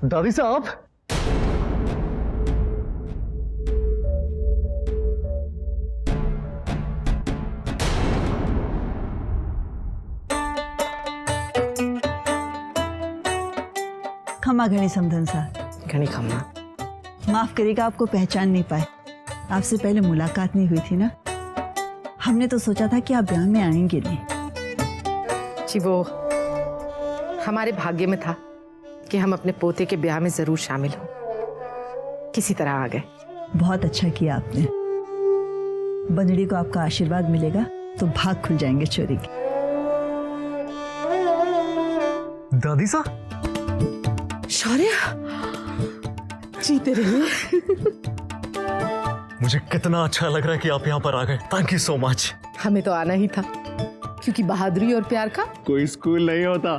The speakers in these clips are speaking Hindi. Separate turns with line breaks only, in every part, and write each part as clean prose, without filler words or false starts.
दादी साहब,
खमा घनी समधन सा।
घनी खम्मा।
माफ करिएगा, आपको पहचान नहीं पाए। आपसे पहले मुलाकात नहीं हुई थी ना। हमने तो सोचा था कि आप ब्याह में आएंगे नहीं।
जी वो हमारे भाग्य में था कि हम अपने पोते के ब्याह में जरूर शामिल हों। किसी तरह आ गए।
बहुत अच्छा किया आपने। बंदड़ी को आपका आशीर्वाद मिलेगा तो भाग खुल जाएंगे चोरी के।
दादी साहब,
शौर्य, जीते रहिए।
मुझे कितना अच्छा लग रहा है कि आप यहाँ पर आ गए। Thank you so much.
हमें तो आना ही था, क्योंकि बहादुरी और प्यार का
कोई स्कूल नहीं होता।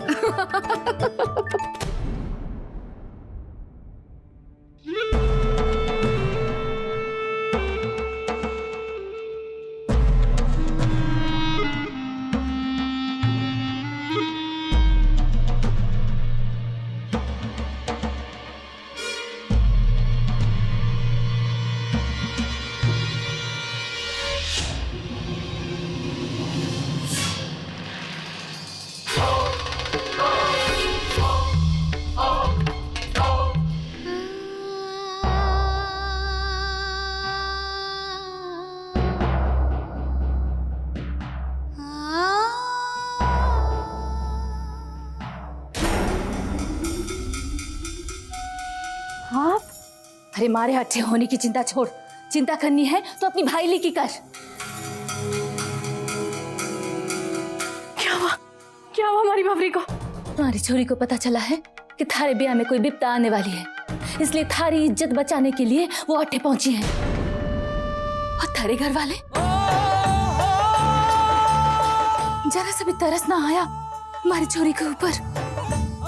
अरे मारे अच्छे होने की चिंता छोड़, चिंता करनी है तो अपनी भाईली की कर। क्या हुआ हमारी बाबरी को? तुम्हारी छोरी को पता चला है कि थारे ब्याह में कोई विपदा आने वाली है, इसलिए थारी इज्जत बचाने के लिए वो अट्ठे पहुंची है। और थारे घर वाले जरा सा भी तरस ना आया हमारी छोरी के ऊपर।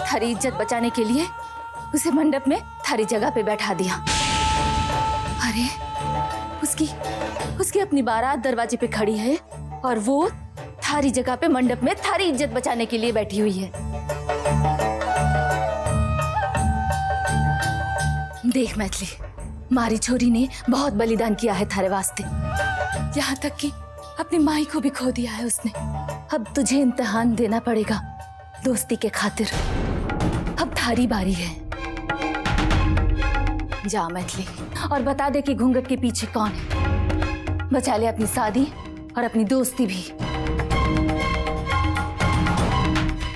थारी इज्जत बचाने के लिए उसे मंडप में थारी जगह पे बैठा दिया। अरे उसकी अपनी बारात दरवाजे पे खड़ी है और वो थारी जगह पे मंडप में थारी इज्जत बचाने के लिए बैठी हुई है। देख मैथिली, मारी छोरी ने बहुत बलिदान किया है थारे वास्ते, यहाँ तक कि अपनी माई को भी खो दिया है उसने। अब तुझे इम्तिहान देना पड़ेगा दोस्ती के खातिर। अब थारी बारी है। जा मैथिली और बता दे कि घूंघट के पीछे कौन है। बचा ले अपनी शादी और अपनी दोस्ती भी।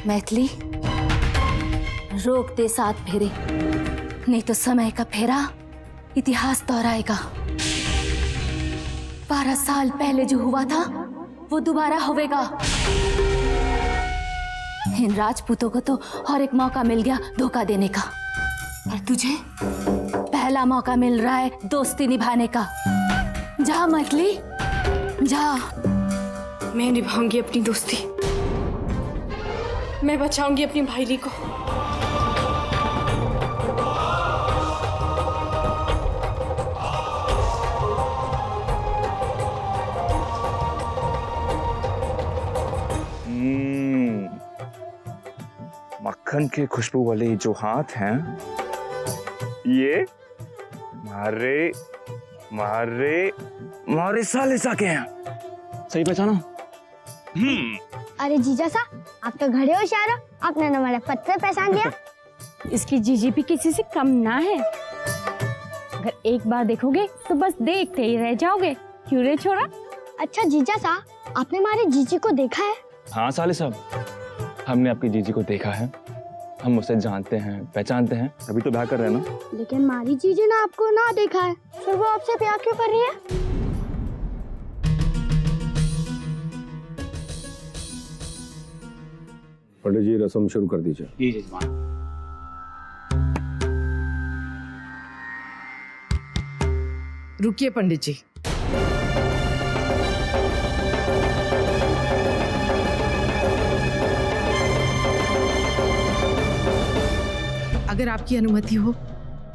मैथिली, रोक दे 7 फेरे, नहीं तो समय का फेरा इतिहास दोहराएगा। 12 साल पहले जो हुआ था वो दोबारा होवेगा। इन राजपूतों को तो और एक मौका मिल गया धोखा देने का, और तुझे पहला मौका मिल रहा है दोस्ती निभाने का। जा मैथिली, जा।
मैं निभाऊंगी अपनी दोस्ती, मैं बचाऊंगी अपनी भाईली को।
मक्खन के खुशबू वाले जो हाथ हैं, ये मारे मारे मारे सालिसा के हैं। सही पहचाना?
अरे जीजा सा, आप तो घड़े होशियार हो, आपने ना हमारा पत्थर पहचान दिया।
इसकी जीजी भी किसी से कम ना है। अगर एक बार देखोगे तो बस देखते ही रह जाओगे। क्यों रे छोरा?
अच्छा जीजा सा, आपने हमारे जीजी को देखा है?
हाँ साले साहब, हमने आपकी जीजी को देखा है। हम उसे जानते हैं, पहचानते हैं, अभी तो ब्याह कर रहे हैं ना।
लेकिन हमारी जीजी ने आपको ना देखा है, फिर वो आपसे प्यार क्यों कर रही है?
पंडित जी, रस्म शुरू कर दीजिए।
जी जजमान।
रुकिए पंडित जी। अगर आपकी अनुमति हो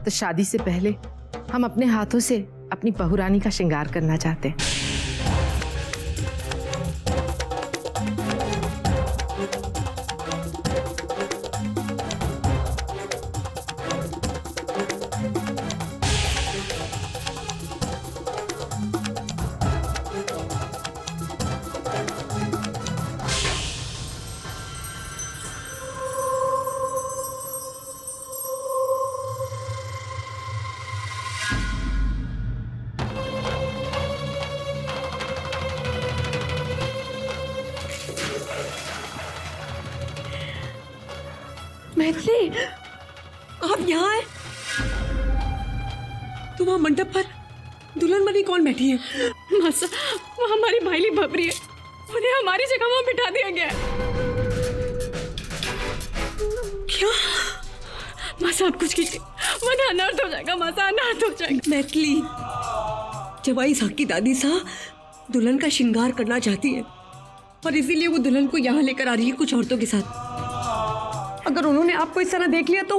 तो शादी से पहले हम अपने हाथों से अपनी बहुरानी का श्रृंगार करना चाहते हैं।
मैथिली, आप यहाँ आए तो वहाँ मंडप पर दुल्हन बनी कौन बैठी है? मासा, वो हमारी भाईली भबरी है, उन्हें हमारी जगह वहाँ बिठा दिया गया है। क्या? मासा आप कुछ कीजिए, वरना अनर्थ हो जाएगा। मासा, अनर्थ हो जाएगा। मैथिली, जवाई साहब की दादी साहब दुल्हन का श्रृंगार करना चाहती है और इसीलिए वो दुल्हन को यहाँ लेकर आ रही है कुछ औरतों के साथ। अगर उन्होंने आपको इस तरह देख लिया तो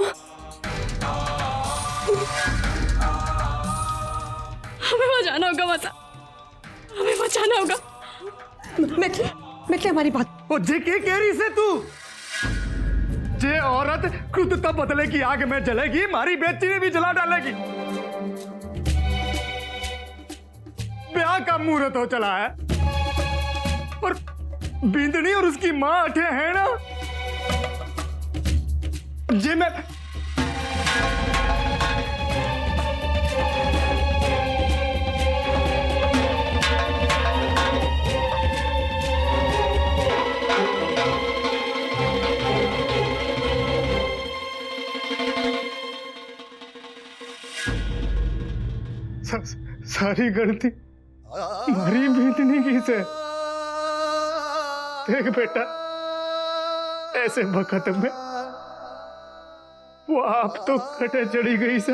हमें वहां जाना होगा। माता, हमें वहां जाना होगा। मैथिली हमारी बात।
ओ जे के कह रही से तू? जे औरत खुद तब बदले की आग में जलेगी, मारी बेटी भी जला डालेगी। ब्याह का मुहूर्त हो चला है और बिंदनी और उसकी मां अठे हैं ना। जे मैं सारी गलती हमारी बीतनी की से। देख बेटा, ऐसे वक्त में वो आप तो कटे चढ़ी गई से,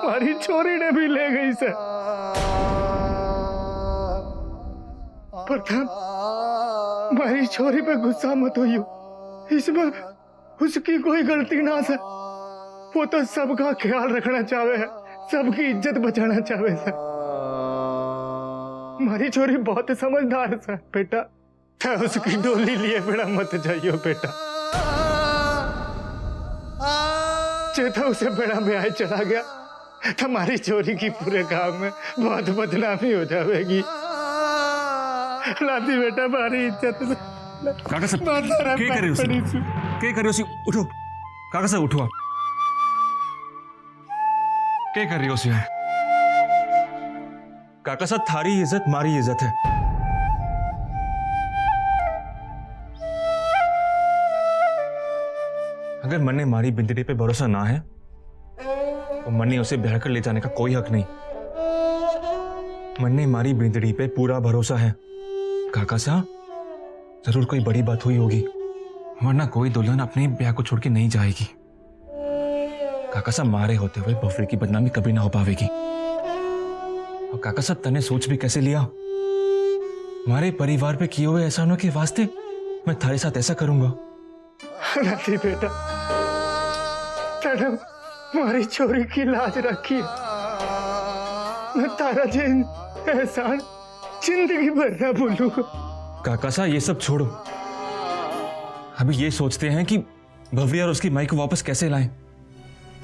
हमारी छोरी ने भी ले गई से। प्रथम हमारी छोरी पे गुस्सा मत होइयो, इसमें उसकी कोई गलती ना से। वो तो सबका ख्याल रखना चाहे है, सबकी इज्जत बचाना चाहे है। हमारी छोरी बहुत समझदार है बेटा, तो उसकी डोली लिए बिना मत जाइयो बेटा। चेता उसे बड़ा ब्याह चला गया, हमारी छोरी की पूरे गांव में बहुत बदनामी हो जाएगी। लादी बेटा हमारी इज्जत में।
काका साहब क्या कर रहे हो? क्या कर रहे हो? उठो काका साहब, उठो। क्या कर रही हो? काका साहब, थारी इज्जत मारी इज्जत है। अगर मन ने मारी बिंदरी पे भरोसा ना है तो मन ने उसे ब्याह कर ले जाने का कोई हक नहीं। मन ने मारी बिंदरी पे पूरा भरोसा है। काका साहब, जरूर कोई बड़ी बात हुई होगी, वरना कोई दुल्हन अपने ब्याह को छोड़ के नहीं जाएगी। काका साहब, मारे होते हुए भवरी की बदनामी कभी ना हो पावेगी। और काका साहब, तने सोच भी कैसे लिया? हमारे परिवार पे किए हुए एहसानों के वास्ते मैं थारे साथ ऐसा करूंगा?
नहीं बेटा, तने हमारी छोरी की लाज रखी, मैं तारा जिन एहसान जिंदगी भर ना भूलूंगा।
काका साहब, ये सब छोड़ो, अभी ये सोचते हैं कि भव्य और उसकी माई को वापस कैसे लाएं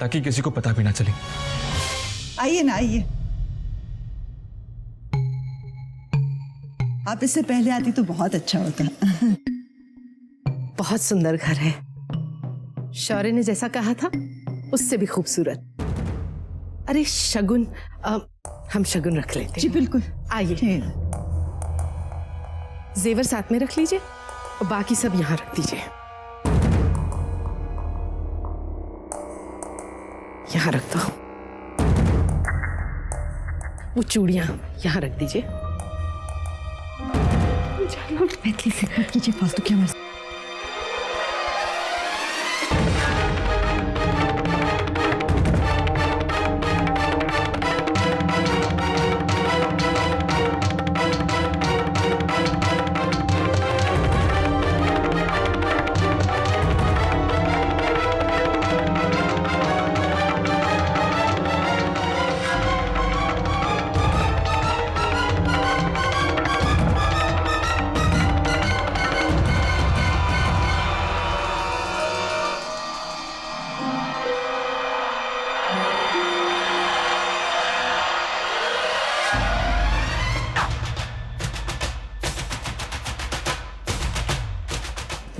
ताकि किसी को पता भी ना चले।
आइए ना, आइए। आप इससे पहले आती तो बहुत अच्छा होता।
बहुत सुंदर घर है, शौर्य ने जैसा कहा था उससे भी खूबसूरत। अरे शगुन, हम शगुन रख लेते हैं।
जी बिल्कुल,
आइए। जेवर साथ में रख लीजिए और बाकी सब यहाँ रख दीजिए। यहाँ रख दो। वो चूड़ियां यहाँ रख दीजिए।
मैथिली से मत कीजिए फालतू की मर्जी।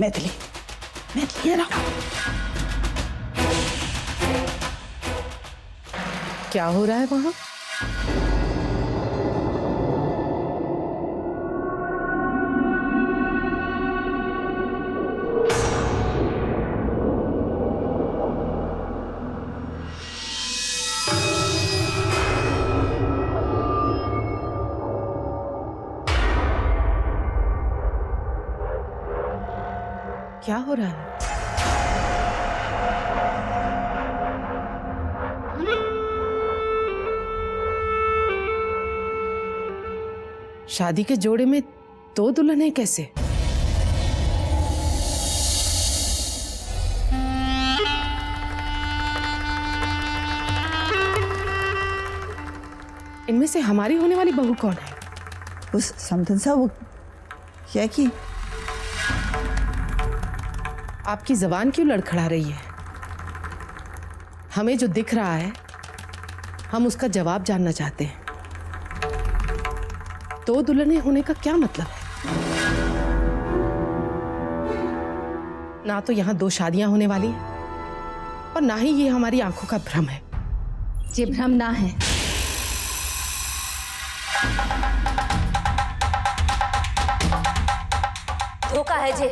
मैथिली, मैथिली ये रहो।
क्या हो रहा है वहां? क्या हो रहा है? शादी के जोड़े में दो दुल्हन कैसे? इनमें से हमारी होने वाली बहू कौन है?
उस समधन सा वो क्या की?
आपकी जबान क्यों लड़खड़ा रही है? हमें जो दिख रहा है हम उसका जवाब जानना चाहते हैं। दो दुल्हनें होने का क्या मतलब है? ना तो यहाँ दो शादियां होने वाली हैं और ना ही ये हमारी आंखों का भ्रम है।
ये भ्रम ना है, धोखा है। जे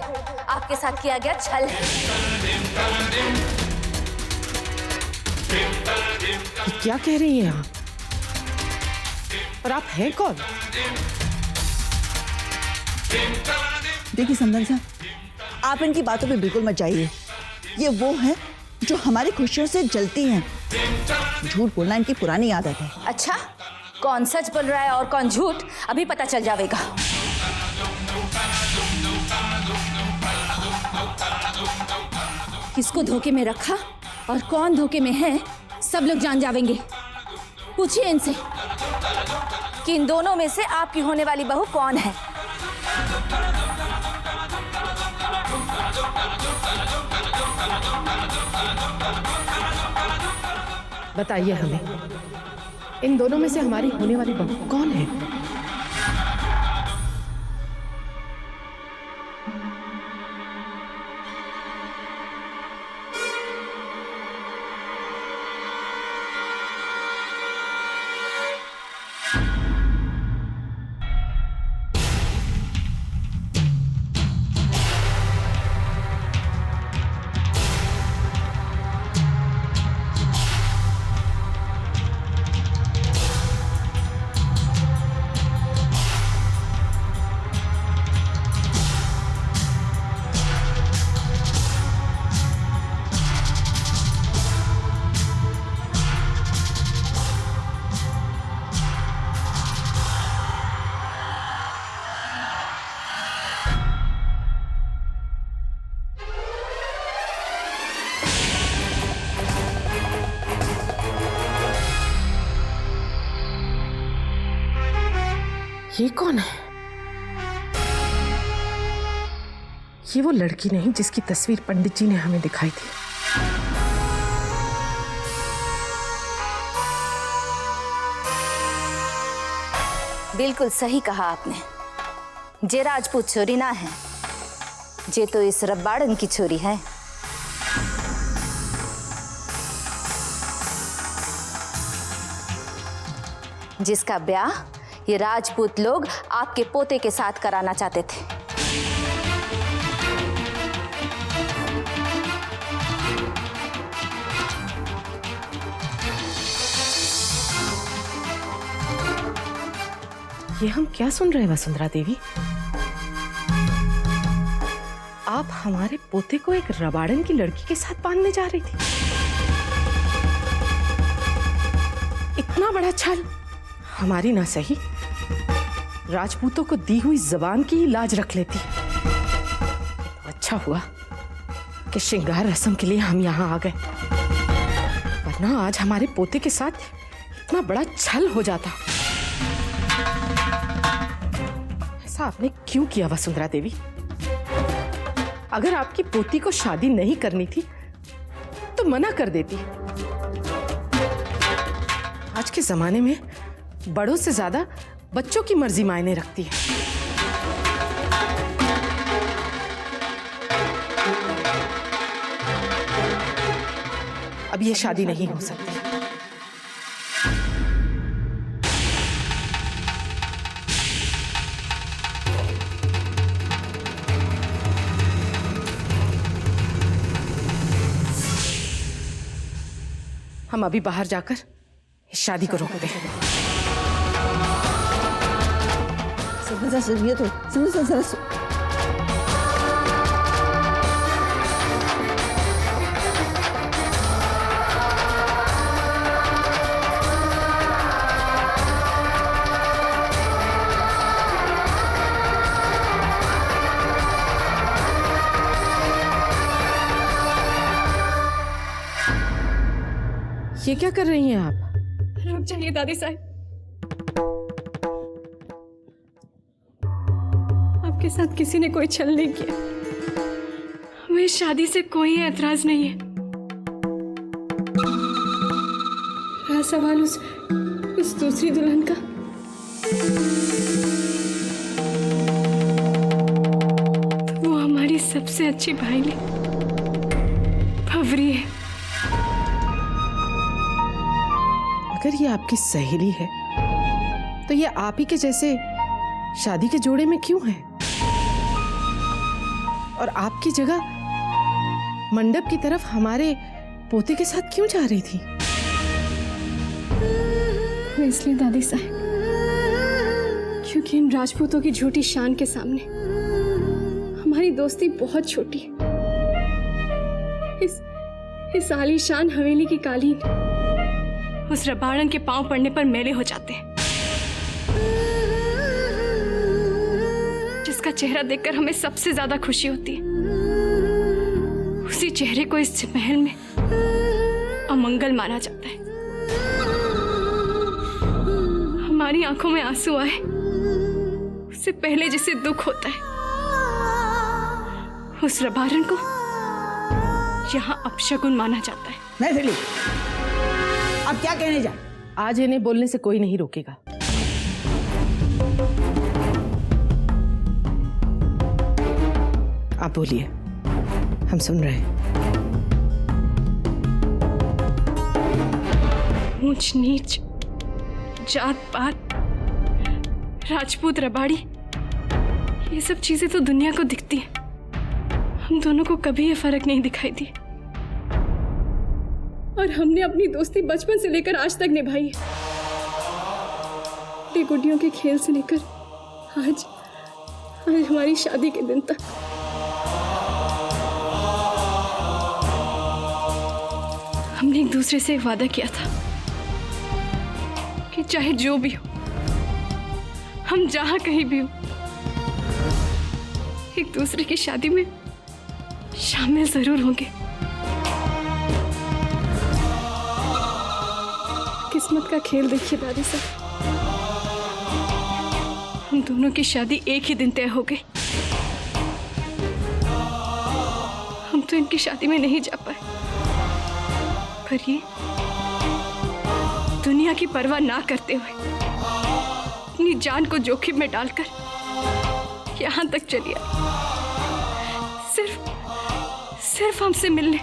आपके साथ किया गया छल है।
ये क्या कह रही हैं आप? और आप हैं कौन?
देखिए समधन सा, आप इनकी बातों पे बिल्कुल मत जाइए। ये वो हैं जो हमारी खुशियों से जलती हैं। झूठ बोलना इनकी पुरानी आदत है।
अच्छा, कौन सच बोल रहा है और कौन झूठ, अभी पता चल जाएगा। किसको धोखे में रखा और कौन धोखे में है, सब लोग जान जाएंगे। पूछिए इनसे कि इन दोनों में से आपकी होने वाली बहू कौन है।
बताइए हमें, इन दोनों में से हमारी होने वाली बहू कौन है? ये कौन है? ये वो लड़की नहीं जिसकी तस्वीर पंडित जी ने हमें दिखाई थी।
बिल्कुल सही कहा आपने। जे राजपूत छोरी ना है, जे तो इस रब्बाड़न की छोरी है। जिसका ब्याह ये राजपूत लोग आपके पोते के साथ कराना चाहते थे।
ये हम क्या सुन रहे हैं वसुंधरा देवी? आप हमारे पोते को एक रबाड़न की लड़की के साथ बांधने जा रही थी? इतना बड़ा छल! हमारी ना सही, राजपूतों को दी हुई जबान की ही लाज रख लेती। तो अच्छा हुआ कि श्रृंगार रस्म के लिए हम यहाँ आ गए, वरना आज हमारे पोते के साथ इतना बड़ा छल हो जाता। ऐसा आपने क्यों किया वसुंधरा देवी? अगर आपकी पोती को शादी नहीं करनी थी तो मना कर देती। आज के जमाने में बड़ों से ज्यादा बच्चों की मर्जी मायने रखती है। अब ये शादी नहीं हो सकती। हम अभी बाहर जाकर इस शादी को रोकते हैं।
समझा, सुनिए तो, समझा जरा
ये क्या कर रही हैं आप?
रुक जाइए दादी साहब, आपके साथ किसी ने कोई छल नहीं किया। हमें इस शादी से कोई एतराज नहीं है। रहा सवाल उस दूसरी दुल्हन का, तो वो हमारी सबसे अच्छी भाईली भवरी है।
अगर ये आपकी सहेली है तो ये आप ही के जैसे शादी के जोड़े में क्यों है? और आपकी जगह मंडप की तरफ हमारे पोते के साथ क्यों जा रही थी?
वो इसलिए दादी साहब क्योंकि इन राजपूतों की झूठी शान के सामने हमारी दोस्ती बहुत छोटी है। इस आलीशान हवेली की कालीन उस रबाड़न के पांव पड़ने पर मैले हो जाते हैं, जिसका चेहरा देखकर हमें सबसे ज्यादा खुशी होती है। उसी चेहरे को इस महल में अमंगल माना जाता है। हमारी आंखों में आंसू आए उससे पहले जिसे दुख होता है, उस रबारन को यहाँ अपशगुन माना जाता है।
मैथिली, अब क्या कहने जा?
आज इन्हें बोलने से कोई नहीं रोकेगा। आप बोलिए, हम सुन रहे हैं।
ऊंच नीच, जात पात, राजपूत रबाड़ी, ये सब चीजें तो दुनिया को दिखती हैं। हम दोनों को कभी ये फर्क नहीं दिखाई दी, और हमने अपनी दोस्ती बचपन से लेकर आज तक निभाई है। गुड्डियों के खेल से लेकर आज हमारी शादी के दिन तक। हमने एक दूसरे से एक वादा किया था कि चाहे जो भी हो, हम जहां कहीं भी हो, एक दूसरे की शादी में शामिल जरूर होंगे। किस्मत का खेल देखिए दादी साहब, हम दोनों की शादी एक ही दिन तय हो गई। हम तो इनकी शादी में नहीं जा पाए, पर ये दुनिया की परवाह ना करते हुए अपनी जान को जोखिम में डालकर यहां तक चली आई, सिर्फ हमसे मिलने।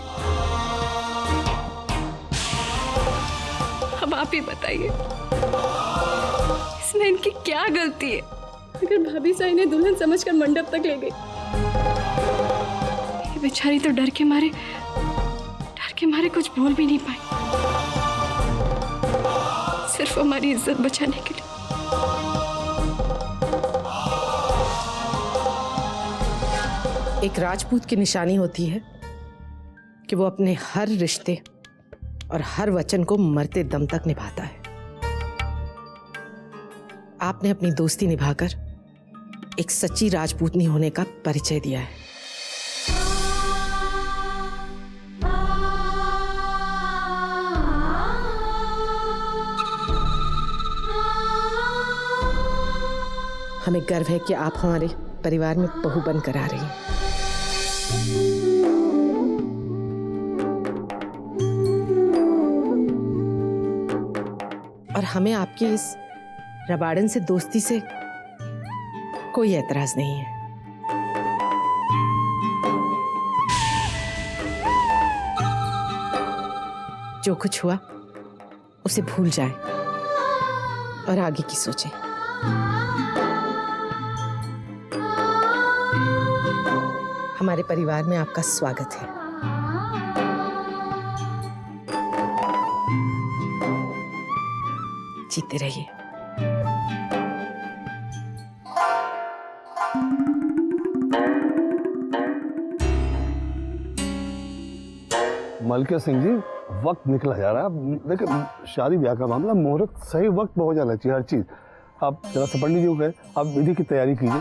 अब आप ही बताइए, इसमें इनकी क्या गलती है? अगर भाभी साई ने दुल्हन समझकर मंडप तक ले गई, ये बेचारी तो डर के मारे कुछ बोल भी नहीं पाई, सिर्फ हमारी इज्जत बचाने के लिए।
एक राजपूत की निशानी होती है कि वो अपने हर रिश्ते और हर वचन को मरते दम तक निभाता है। आपने अपनी दोस्ती निभाकर एक सच्ची राजपूतनी होने का परिचय दिया है। हमें गर्व है कि आप हमारे परिवार में बहू बनकर आ रही हैं। और हमें आपकी इस रबाड़न से दोस्ती से कोई एतराज नहीं है। जो कुछ हुआ उसे भूल जाएं और आगे की सोचें। हमारे परिवार में आपका स्वागत है। जीते रहिए।
मलके सिंह जी, वक्त निकला जा रहा है। देखिए, शादी ब्याह का मामला, मुहूर्त सही वक्त पर हो जाना चाहिए हर चीज। आप जरा सा पंडित जी को कहें, आप विधि की तैयारी कीजिए,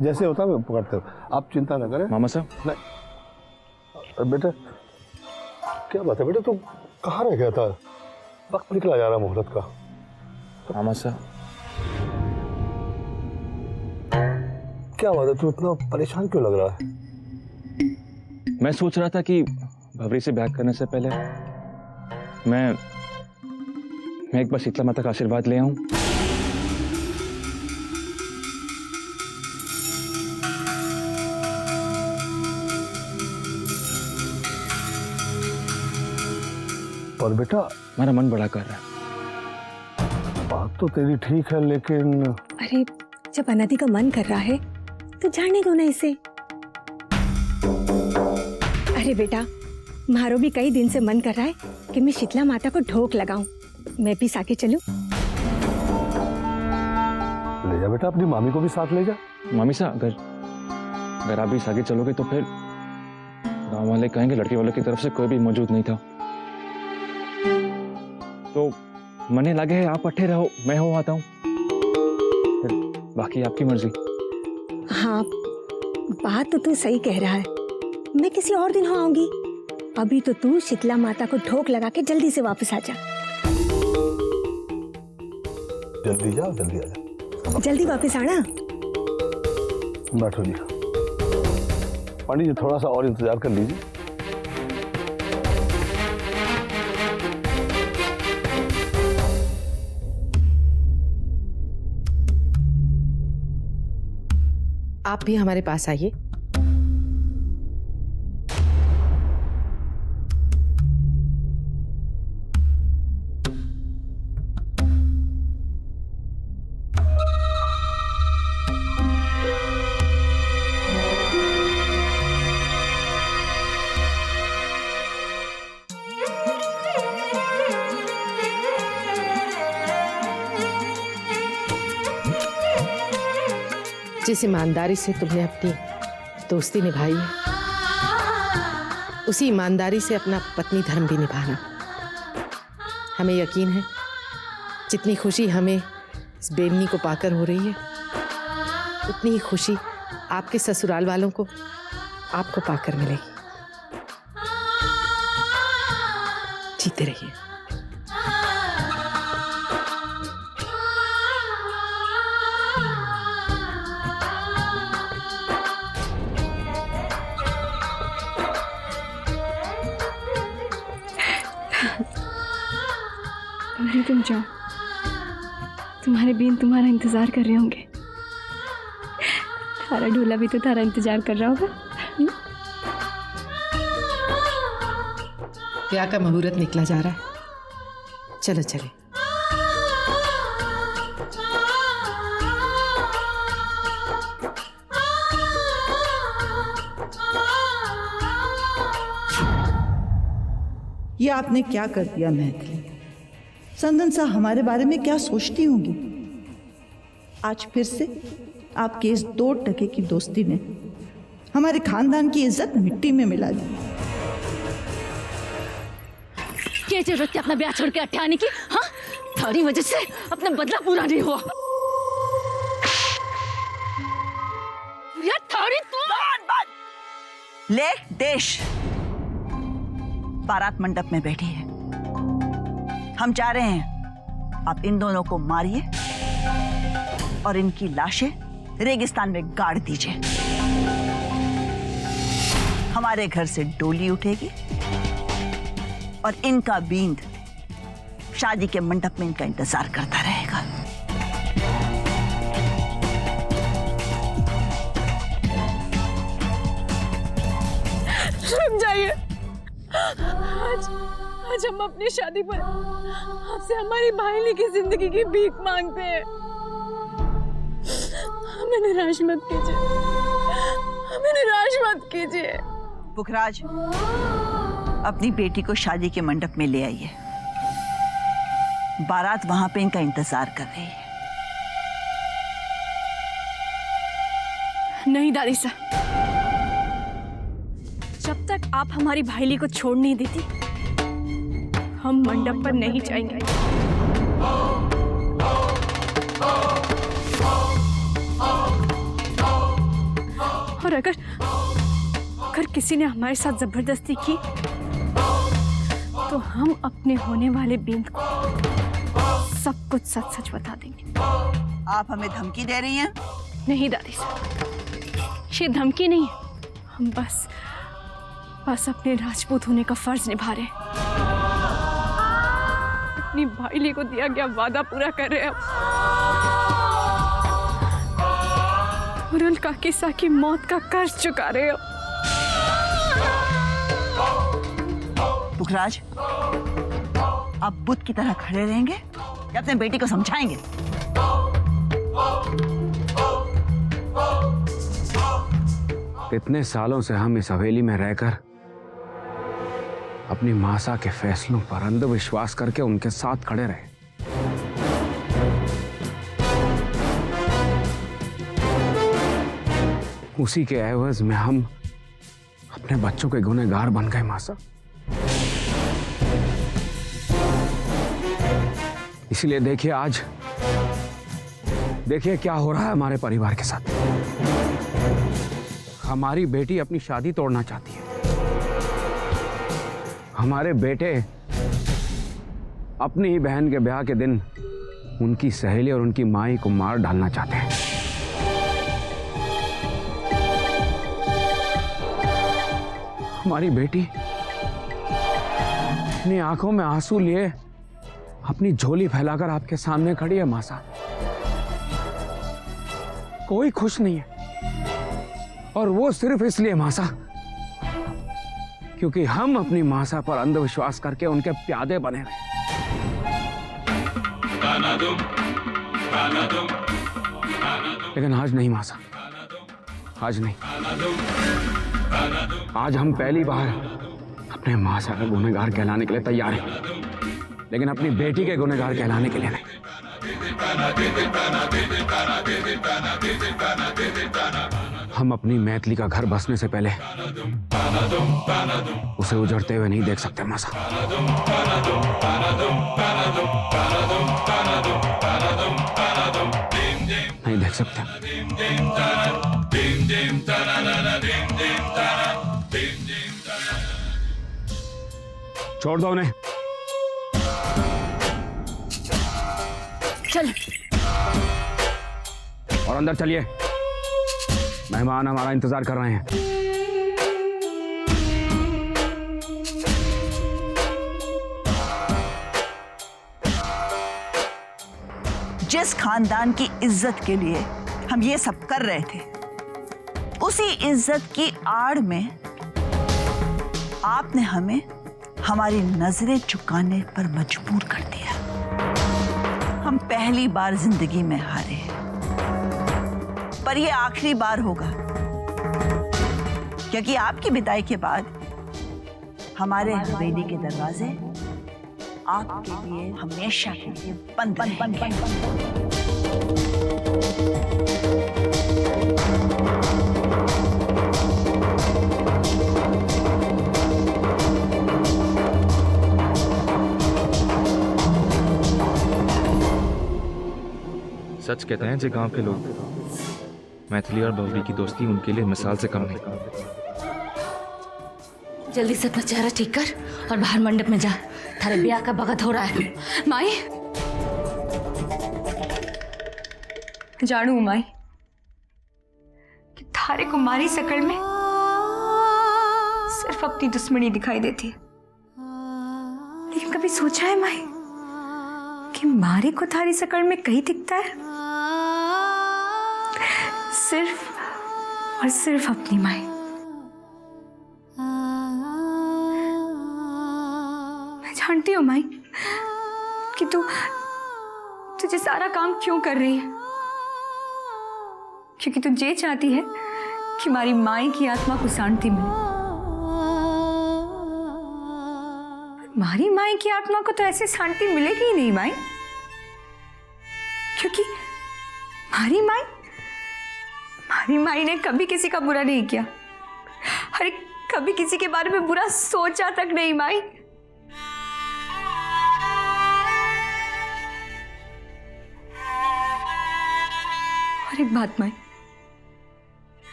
जैसे होता है करते हो, आप चिंता न करें।
मामा साहब,
नहीं बेटा, क्या बात है बेटा, तू कहाँ रह गया था? वक्त निकला जा रहा मुहूर्त का।
मामा साहब,
क्या बात है, तू इतना परेशान क्यों लग रहा है?
मैं सोच रहा था कि भवरी से ब्याह करने से पहले मैं एक बार शीतला माता का आशीर्वाद ले आऊं।
पर बेटा,
मेरा मन बड़ा कर रहा है।
बात तो तेरी ठीक है, लेकिन
अरे जब अनादि का मन कर रहा है तो जाने दो ना इसे। अरे बेटा, मारो भी कई दिन से मन कर रहा है कि मैं शीतला माता को ढोक लगाऊं। मैं भी साके चलूं?
ले जा बेटा, अपनी मामी को भी साथ ले जा।
मामी साहब, अगर आप भी सागे चलोगे तो फिर गांव वाले कहेंगे लड़की वालों की तरफ से कोई भी मौजूद नहीं था। तो मने लगे है आप अट्ठे रहो, मैं हो आता हूँ, फिर बाकी आपकी मर्जी।
हाँ, बात तो तू सही कह रहा है। मैं किसी और दिन हो आऊंगी। अभी तो तू शीतला माता को ढोक लगा के जल्दी से वापस आ जा।
जल्दी जा, जल्दी आ जा।
जल्दी वापस आना।
बैठो जी। पंडित जी थोड़ा सा और इंतजार कर लीजिए।
आप भी हमारे पास आइए। जिस ईमानदारी से तुमने अपनी दोस्ती निभाई है, उसी ईमानदारी से अपना पत्नी धर्म भी निभाना। हमें यकीन है जितनी खुशी हमें इस बेमनी को पाकर हो रही है, उतनी ही खुशी आपके ससुराल वालों को आपको पाकर मिलेगी। जीते रहिए।
भवरी, तुम जाओ, तुम्हारे बीन तुम्हारा इंतजार कर रहे होंगे। थारा ढोला भी तो थारा इंतजार कर रहा होगा।
ब्याह का मुहूर्त निकला जा रहा है, चलो चले।
ये आपने क्या कर दिया मैथिली? संदन सा हमारे बारे में क्या सोचती होंगी? आज फिर से आपकी इस 2 टके की दोस्ती ने हमारे खानदान की इज्जत मिट्टी में मिला दी।
क्या जरूरत थी अपना ब्याह छोड़ के अट्ठे आने की? हाँ, थारी वजह से अपना बदला पूरा नहीं हुआ। यार थारी तू
ले देश बारात मंडप में बैठी है। हम चाह रहे हैं आप इन दोनों को मारिए और इनकी लाशें रेगिस्तान में गाड़ दीजिए। हमारे घर से डोली उठेगी और इनका बींद शादी के मंडप में इनका इंतजार करता रहेगा।
रुक जाइए। आज हम अपनी शादी पर आपसे हमारी भाईली की जिंदगी की भीख मांगते हैं। हमें निराश मत कीजिए, हमें निराश मत कीजिए।
पुखराज, अपनी बेटी को शादी के मंडप में ले आइए। बारात वहां पे इनका इंतजार कर रही है।
नहीं दादी साहब, जब तक आप हमारी भाईली को छोड़ नहीं देती, हम मंडप पर नहीं जाएंगे। और अगर किसी ने हमारे साथ जबरदस्ती की तो हम अपने होने वाले बींद को सब कुछ सच सच बता देंगे।
आप हमें धमकी दे रही हैं?
नहीं दादी साहब, ये धमकी नहीं है। हम बस अपने राजपूत होने का फर्ज निभा रहे हैं। अपनी भाईली को दिया गया वादा पूरा कर रहे हैं। और काकीसा की मौत का कर्ज चुका रहे हो।
पुखराज, आप बुत की तरह खड़े रहेंगे या अपने बेटी को समझाएंगे?
इतने सालों से हम इस हवेली में रहकर अपनी मासा के फैसलों पर अंधविश्वास करके उनके साथ खड़े रहे। उसी के एवज में हम अपने बच्चों के गुनहगार बन गए मासा। इसलिए देखिए आज, देखिए क्या हो रहा है हमारे परिवार के साथ। हमारी बेटी अपनी शादी तोड़ना चाहती है। हमारे बेटे अपनी ही बहन के ब्याह के दिन उनकी सहेली और उनकी माई को मार डालना चाहते हैं। हमारी बेटी अपनी आंखों में आंसू लिए अपनी झोली फैलाकर आपके सामने खड़ी है मासा। कोई खुश नहीं है, और वो सिर्फ इसलिए मासा क्योंकि हम अपनी मासा पर अंधविश्वास करके उनके प्यादे बने रहे। लेकिन आज नहीं मासा, आज नहीं। आज हम पहली बार अपने मासा का गुनहगार कहलाने के लिए तैयार हैं, लेकिन अपनी बेटी के गुनहगार कहलाने के लिए नहीं। हम अपनी मैथिली का घर बसने से पहले उसे उजड़ते हुए नहीं देख सकते मासा। नहीं देख सकते। छोड़ दो उन्हें।
चल।
और अंदर चलिए, मेहमान हमारा इंतजार कर रहे हैं।
जिस खानदान की इज्जत के लिए हम ये सब कर रहे थे, उसी इज्जत की आड़ में आपने हमें हमारी नजरें झुकाने पर मजबूर कर दिया। हम पहली बार जिंदगी में हारे हैं, पर यह आखिरी बार होगा, क्योंकि आपकी विदाई के बाद हमारे हवेली के दरवाजे आपके लिए हमेशा के लिए बंद रहेंगे।
सच कहते हैं जो गांव के लोग, मैथिली और बबली की दोस्ती उनके लिए मिसाल से कम नहीं।
जल्दी से अपना चेहरा ठीक कर और बाहर मंडप में जा। थारे ब्याह का वक्त हो रहा है। माई,
जानू माई कि थारे को मारी शकल में सिर्फ अपनी दुश्मनी दिखाई देती है, लेकिन कभी सोचा है माई कि मारी को थारी शकल में कहीं दिखता है? सिर्फ और सिर्फ अपनी माई। मैं जानती हूँ माई कि तुझे सारा काम क्यों कर रही है, क्योंकि तू ये चाहती है कि हमारी माई की आत्मा को शांति मिले। हमारी माई की आत्मा को तो ऐसे शांति मिलेगी ही नहीं माई, क्योंकि हमारी माई ने कभी किसी का बुरा नहीं किया। अरे कभी किसी के बारे में बुरा सोचा तक नहीं माई। और एक बात माई,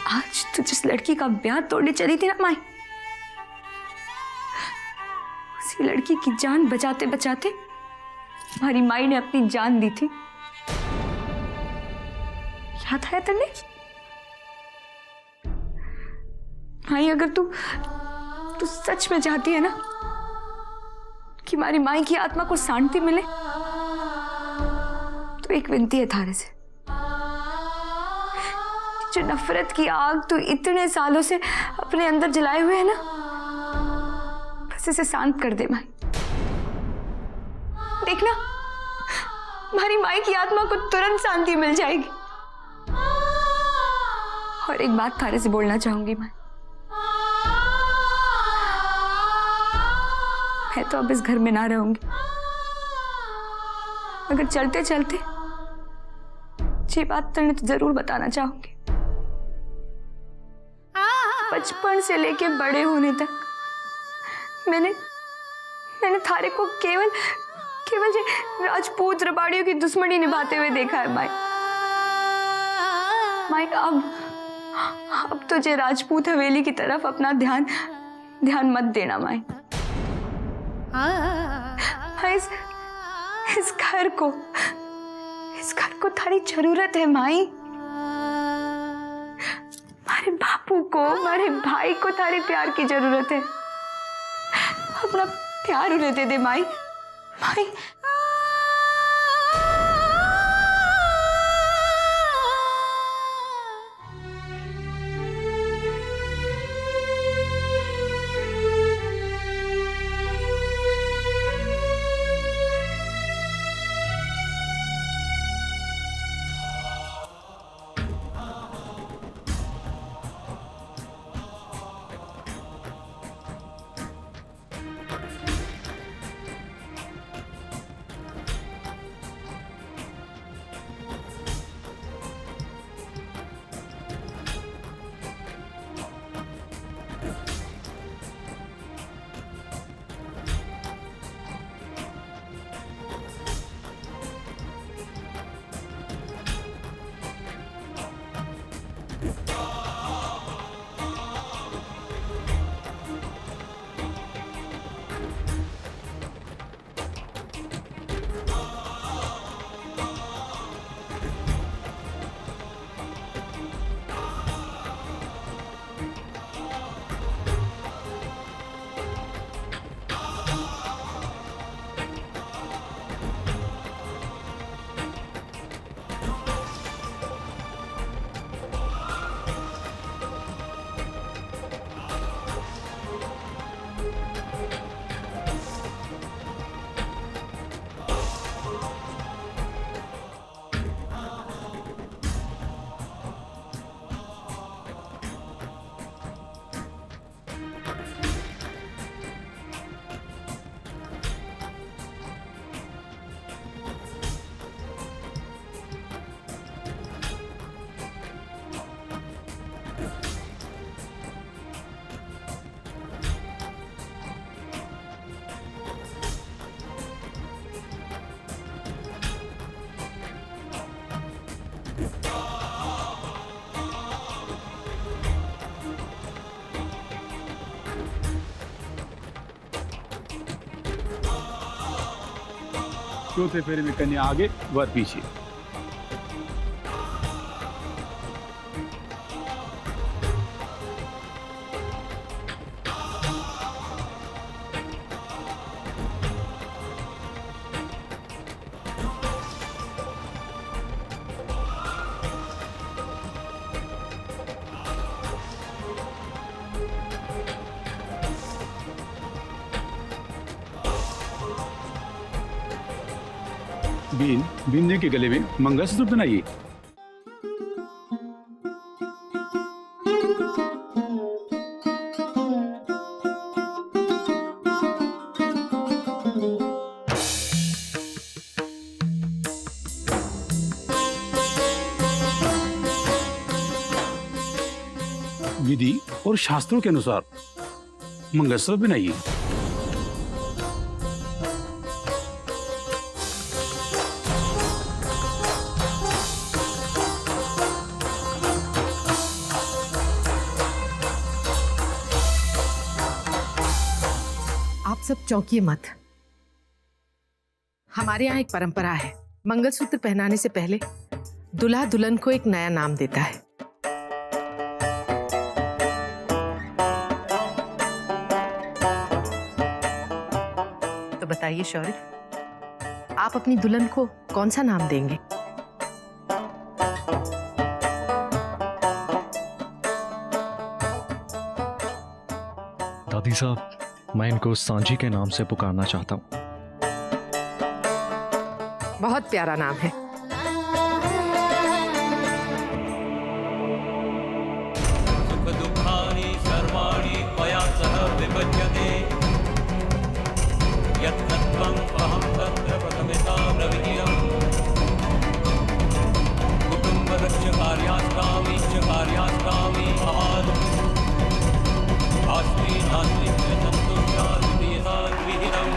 आज तू जिस लड़की का ब्याह तोड़ने चली थी ना माई, उसी लड़की की जान बचाते बचाते
हमारी माई ने अपनी जान दी थी, याद है तेने? माई, अगर तू सच में चाहती है ना कि हमारी माई की आत्मा को शांति मिले, तो एक विनती है थारे से। जो नफरत की आग तू इतने सालों से अपने अंदर जलाए हुए है ना, बस इसे शांत कर दे माई। देखना, हमारी माई की आत्मा को तुरंत शांति मिल जाएगी। और एक बात थारे से बोलना चाहूंगी मैं तो अब इस घर में ना रहूंगी, मगर चलते चलते ये बात तेने तो जरूर बताना चाहूंगी। बचपन से लेके बड़े होने तक मैंने थारे को केवल ये राजपूत रबाड़ियों की दुश्मनी निभाते हुए देखा है माई। अब तुझे राजपूत हवेली की तरफ अपना ध्यान मत देना माई। इस घर को थारी जरूरत है माई। हमारे बापू को, हमारे भाई को थारे प्यार की जरूरत है। अपना प्यार उन्हें दे दे माई। माई,
चौथे फेरे में कन्या आगे, वर पीछे। बीनने के गले में मंगलसूत्र बनाइए। विधि और शास्त्रों के अनुसार मंगलसूत्र बनाइए।
आप सब चौंकिए मत। हम हमारे यहाँ एक परंपरा है, मंगलसूत्र पहनाने से पहले दूल्हा दुल्हन को एक नया नाम देता है। तो बताइए शौर्य, आप अपनी दुल्हन को कौन सा नाम देंगे?
दादी साहब, मैं इनको सांझी के नाम से पुकारना चाहता हूँ।
बहुत प्यारा नाम है।
सुख दुखानि सर्वाणि त्वया सह विभज्यते यत्तत्त्वं अहं तत्र प्रथमता ब्रवीम्यहम् कुटुम्बरक्षकार्यास्तामि च कार्यास्तामि महान् आस्ति नास्ति च सन्तुष्टा द्वितीयसाद्विहितम्।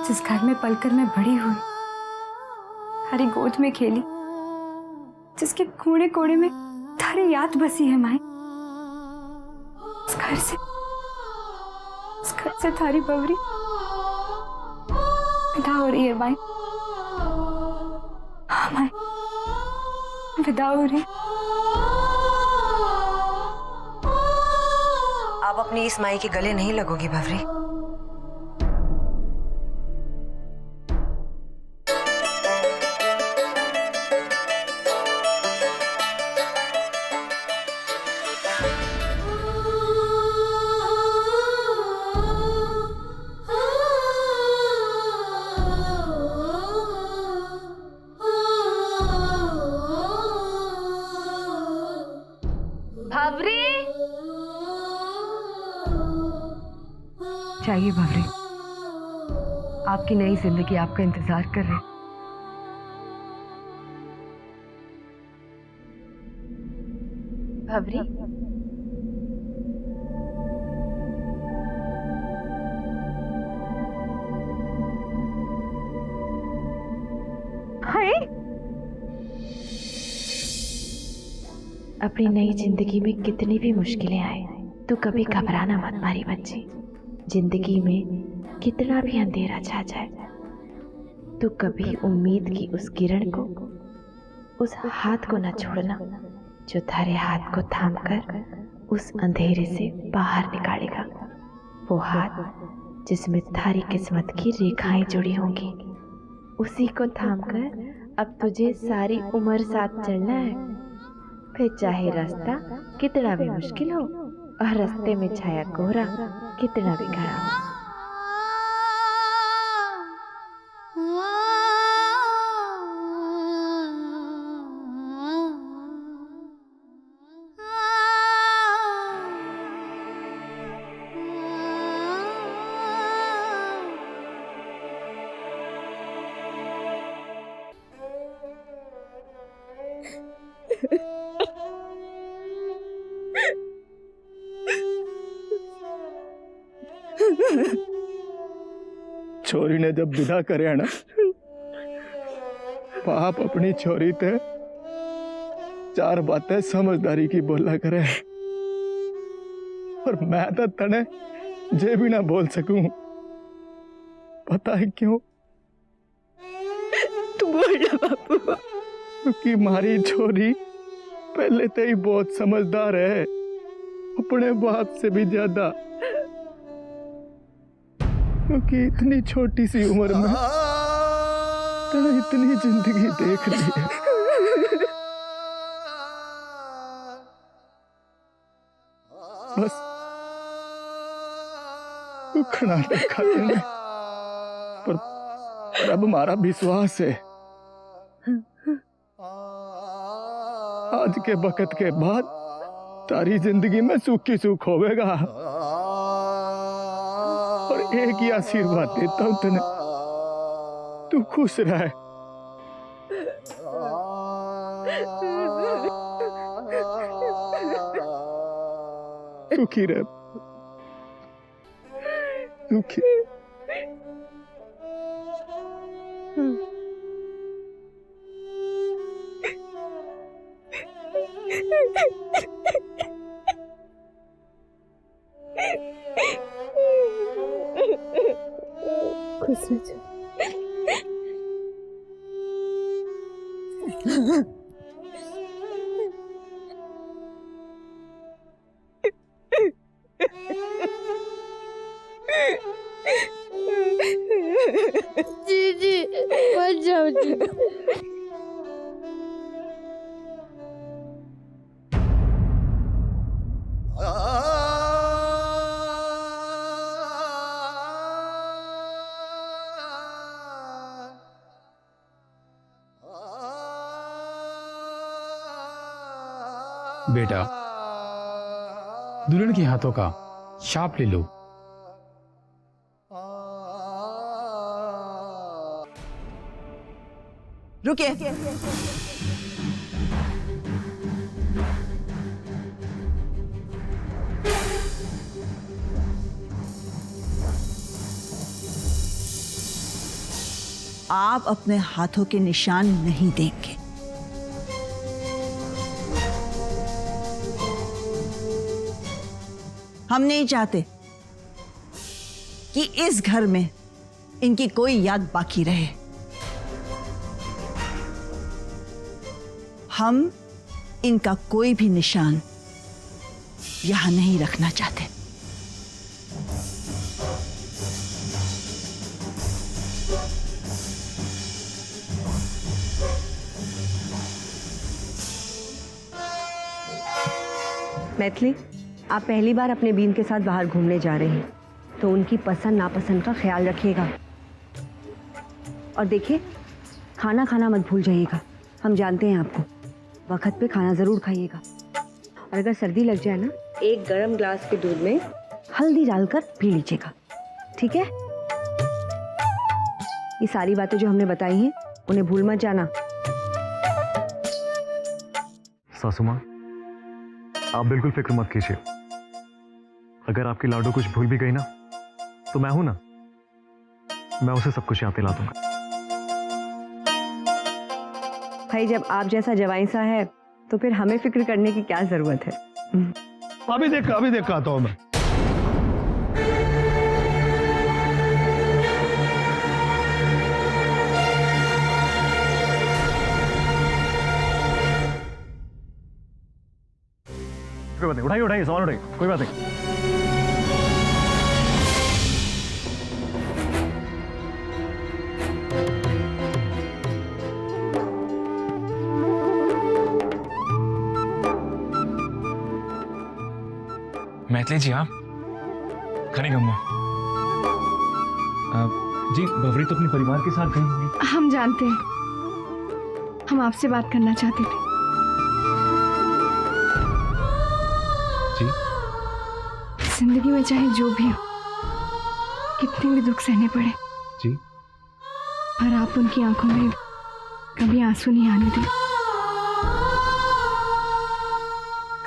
जिस घर में पलकर मैं बड़ी हुई, हरी गोद में खेली, जिसके कोने कोने में थारी याद बसी है माए, उस घर से थारी बवरी विदा हो रही है माए। हाँ माए, विदा हो रही।
आप अपनी इस माई के गले नहीं लगोगी भवरी।
चाहिए भवरी, आपकी नई जिंदगी आपका इंतजार कर रही।
भवरी,
हाय,
अपनी नई जिंदगी में कितनी भी मुश्किलें आए तो कभी घबराना मत मारी बच्ची। जिंदगी में कितना भी अंधेरा छा जाए तो कभी उम्मीद की उस किरण को, उस हाथ को न छोड़ना जो थारे हाथ को थामकर उस अंधेरे से बाहर निकालेगा। वो हाथ जिसमें थारी किस्मत की रेखाएं जुड़ी होंगी, उसी को थामकर अब तुझे सारी उम्र साथ चलना है। फिर चाहे रास्ता कितना भी मुश्किल हो और रास्ते में छाया कोहरा कितना भी घना हो।
छोरी ने जब विदा करे ना, बाप अपनी छोरी ते चार बातें समझदारी की बोला करे, और मैं तो तने जे भी ना बोल सकूं। पता है क्यों?
तू बोल जा बापू।
क्योंकि मारी छोरी पहले तो ही बहुत समझदार है, अपने बाप से भी ज्यादा। क्योंकि इतनी छोटी सी उम्र में तूने इतनी जिंदगी देख ली है। बस दुखना देखा तूने, पर अब हमारा विश्वास है आज के वक्त के बाद तारी जिंदगी में सुख ही सुख होवेगा। और एक ही आशीर्वाद देता हूं तने, तू खुश रहे। सुखी रहे, सुखी।
खुश रह जा।
जी मत जाओ जी।
बेटा, दुल्हन के हाथों का शाप ले लो।
रुकिए। आप अपने हाथों के निशान नहीं देंगे। हम नहीं चाहते कि इस घर में इनकी कोई याद बाकी रहे। हम इनका कोई भी निशान यहां नहीं रखना चाहते।
मैथिली, आप पहली बार अपने बीन के साथ बाहर घूमने जा रहे हैं, तो उनकी पसंद नापसंद का ख्याल रखिएगा। और देखिए, खाना खाना मत भूल जाइएगा। हम जानते हैं आपको, वक्त पे खाना ज़रूर खाइएगा। और अगर सर्दी लग जाए ना, एक गर्म ग्लास के दूध में हल्दी डालकर पी लीजिएगा, ठीक है? ये सारी बातें जो हमने बताई हैं, उन्हें भूल मत जाना।
सासू माँ, आप बिल्कुल फिक्र मत कीजिए। अगर आपकी लाडो कुछ भूल भी गई ना, तो मैं हूं ना, मैं उसे सब कुछ याद दिला दूंगा।
भाई, जब आप जैसा जवाई सा है, तो फिर हमें फिक्र करने की क्या जरूरत है?
अभी देख आता हूं मैं।
कोई बात नहीं, उठाइए सवाल उठाइए, कोई बात नहीं।
मैथिली जी, आप खरी गम्मा जी, बवरी तो अपने परिवार के साथ गई होंगी।
हम जानते हैं, हम आपसे बात करना चाहते थे।
जी?
जिंदगी में चाहे जो भी हो, कितने भी दुख सहने पड़े
जी,
पर आप उनकी आंखों में कभी आंसू नहीं आने दी।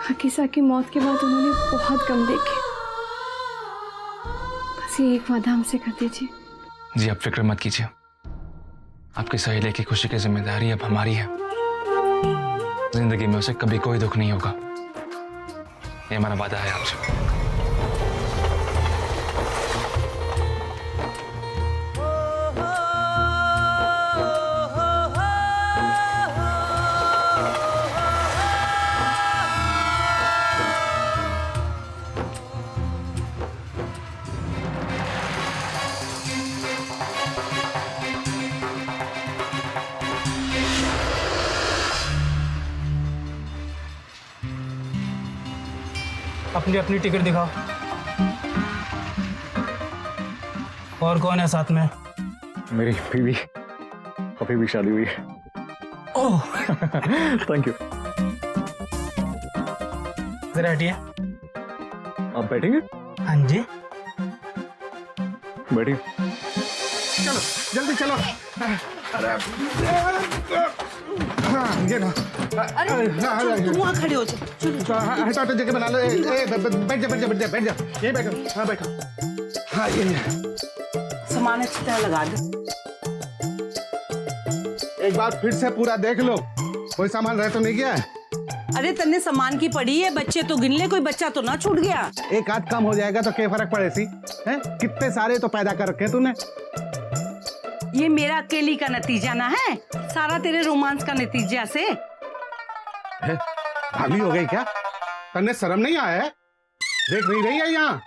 खाकीसा की मौत के बाद उन्होंने बहुत कम देखे। बस ये एक वादा हमसे कर दीजिए।
जी आप फिक्र मत कीजिए, आपकी सहेली की खुशी की जिम्मेदारी अब हमारी है। जिंदगी में उसे कभी कोई दुख नहीं होगा, ये हमारा वादा है आपसे।
अपनी अपनी टिकट दिखाओ। और कौन है साथ में?
मेरी बीवी, अभी भी शादी हुई है।
Oh
thank you.
जरा हटिए।
आप बैठेंगे?
हाँ जी,
बैठिए।
चलो जल्दी चलो। हाँ ये ना।
तुम वहाँ खड़े हो जाओ। चलो
हटाओ, जगह बना लो। बैठ जा। ये बैठो। हाँ बैठो। हाँ ये
सामान अच्छी तरह लगा दो।
एक बार फिर से पूरा देख लो, कोई सामान रह तो नहीं गया है?
अरे तन्ने सामान की पड़ी है, बच्चे तो गिन ले, कोई बच्चा तो ना छूट गया।
एक आध काम हो जाएगा तो क्या फर्क पड़े सी है? कितने सारे तो पैदा कर रखे तूने।
ये मेरा अकेली का नतीजा ना है, सारा तेरे रोमांस का नतीजा से।
भाभी हो गई क्या? तन्ने शर्म नहीं आया है? देख नहीं रही है यहाँ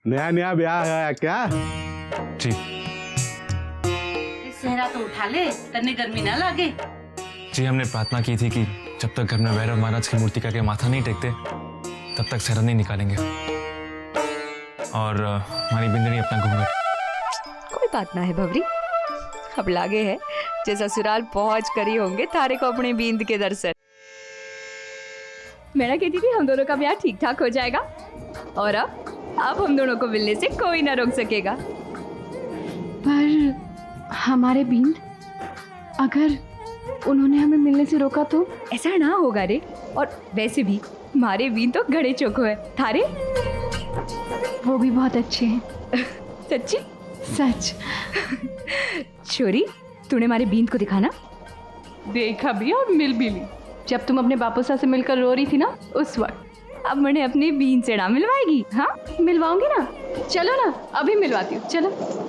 नया नया ब्याह है क्या?
जी
सहरा तो उठा ले, तन्ने गर्मी ना लागे।
जी, हमने प्रार्थना की थी कि जब तक घर में भैरव महाराज की मूर्ति का माथा नहीं टेकते तब तक सहरा नहीं निकालेंगे। और हमारी बिंदनी अपना घूंघट।
कोई बात ना है भवरी, अब लागे है जैसा ससुराल पहुंच कर ही होंगे थारे को अपने बींद के दर्शन। मैं ना कहती थी हम दोनों का ब्याह ठीक ठाक हो जाएगा, और अब हम दोनों को मिलने से कोई ना रोक सकेगा।
पर हमारे बींद, अगर उन्होंने हमें मिलने से रोका तो?
ऐसा ना होगा रे, और वैसे भी हमारे बींद तो घड़े चोखो है, थारे
वो भी बहुत अच्छे हैं।
सच्ची?
सच।
छोरी, तूने हमारे बींद को दिखाना?
देखा भी और मिल भी ली, जब तुम अपने बापूसा से मिलकर रो रही थी ना, उस वक्त।
अब मैंने अपनी बींद से ना मिलवाएगी? हाँ
मिलवाऊंगी ना, चलो ना अभी मिलवाती हूँ, चलो।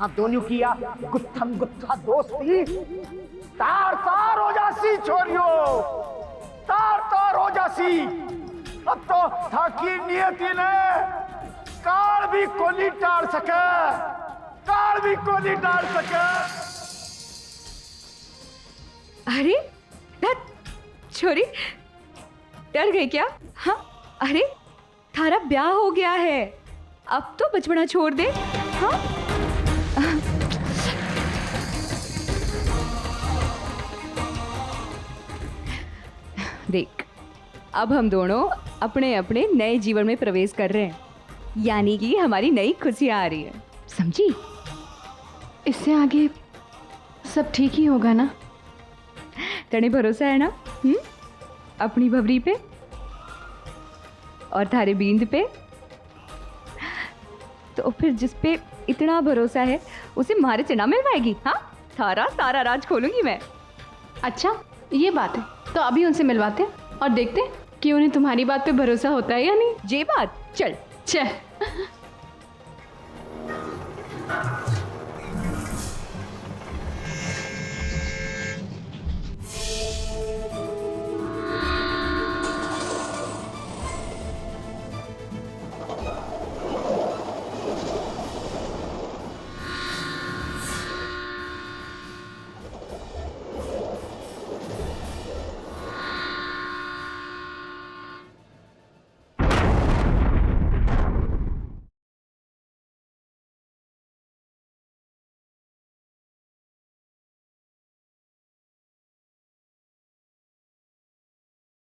आप दोनों किया गुत्थम गुत्था दोस्ती, तार तार हो जासी छोरियो, तार तार हो जासी। अब तो थाकी नियति ने काल भी कोनी टाल सके, काल भी कोनी टाल सके।
अरे छोरी, डर गई क्या? हाँ, अरे थारा ब्याह हो गया है, अब तो बचपना छोड़ दे। हाँ देख, अब हम दोनों अपने अपने नए जीवन में प्रवेश कर रहे हैं, यानी कि हमारी नई खुशियां आ रही है, समझी?
इससे आगे सब ठीक ही होगा ना?
तने भरोसा है ना? अपनी भवरी पे और थारे बींद पे? तो फिर जिस पे इतना भरोसा है उसे मारे से ना मिलवाएगी? हाँ, थारा सारा राज खोलूंगी मैं।
अच्छा ये बात है, तो अभी उनसे मिलवाते हैं और देखते हैं कि उन्हें तुम्हारी बात पे भरोसा होता है या नहीं।
ये बात, चल
चल।